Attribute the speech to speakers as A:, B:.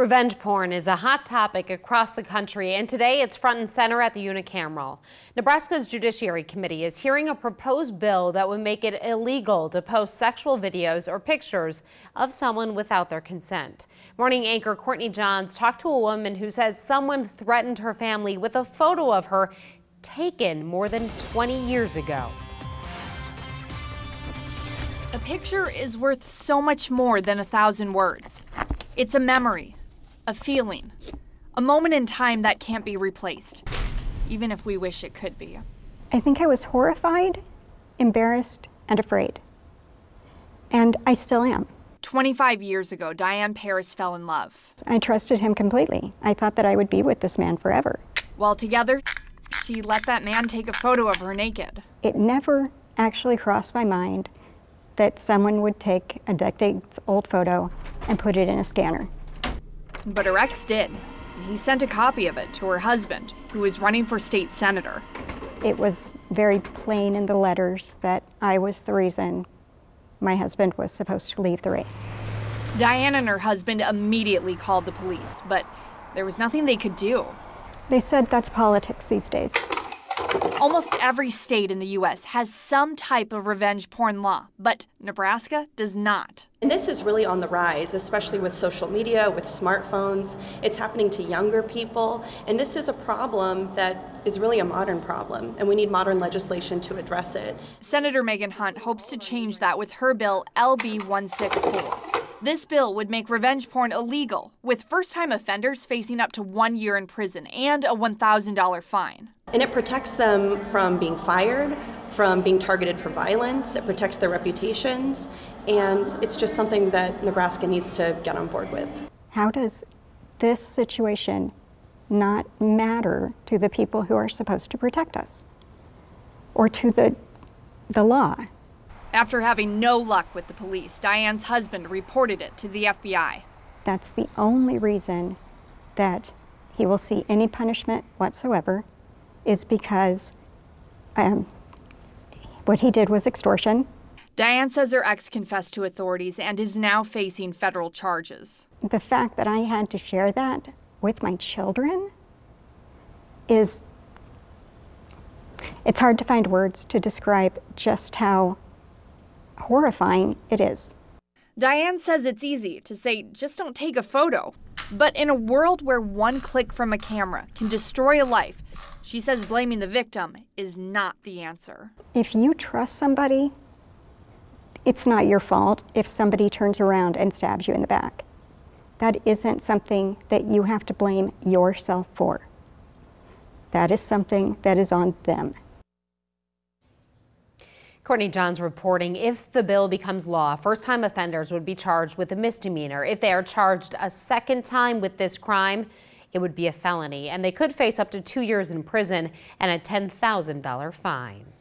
A: Revenge porn is a hot topic across the country, and today it's front and center at the unicameral. Nebraska's Judiciary Committee is hearing a proposed bill that would make it illegal to post sexual videos or pictures of someone without their consent. Morning anchor Courtney Johns talked to a woman who says someone threatened her family with a photo of her taken more than 20 years ago.
B: A picture is worth so much more than 1,000 words. It's a memory, a feeling, a moment in time that can't be replaced, even if we wish it could be.
C: I think I was horrified, embarrassed, and afraid. And I still am.
B: 25 years ago, Diane Paris fell in love.
C: I trusted him completely. I thought that I would be with this man forever.
B: While together, she let that man take a photo of her naked.
C: It never actually crossed my mind that someone would take a decades-old photo and put it in a scanner.
B: But her ex did. He sent a copy of it to her husband, who was running for state senator.
C: It was very plain in the letters that I was the reason my husband was supposed to leave the race.
B: Diane and her husband immediately called the police, but there was nothing they could do.
C: They said that's politics these days.
B: Almost every state in the U.S. has some type of revenge porn law, but Nebraska does not.
D: And this is really on the rise, especially with social media, with smartphones. It's happening to younger people, and this is a problem that is really a modern problem, and we need modern legislation to address it.
B: Senator Megan Hunt hopes to change that with her bill LB 164. This bill would make revenge porn illegal, with first-time offenders facing up to 1 year in prison and a $1,000 fine.
D: And it protects them from being fired, from being targeted for violence. It protects their reputations, and it's just something that Nebraska needs to get on board with.
C: How does this situation not matter to the people who are supposed to protect us, or to the law?
B: After having no luck with the police, Diane's husband reported it to the FBI.
C: That's the only reason that he will see any punishment whatsoever, is because what he did was extortion.
B: Diane says her ex confessed to authorities and is now facing federal charges.
C: The fact that I had to share that with my children it's hard to find words to describe just how horrifying it is.
B: Diane says it's easy to say, just don't take a photo. But in a world where one click from a camera can destroy a life, she says blaming the victim is not the answer.
C: If you trust somebody, it's not your fault if somebody turns around and stabs you in the back. That isn't something that you have to blame yourself for. That is something that is on them.
A: Courtney Johns reporting, if the bill becomes law, first-time offenders would be charged with a misdemeanor. If they are charged a second time with this crime, it would be a felony, and they could face up to 2 years in prison and a $10,000 fine.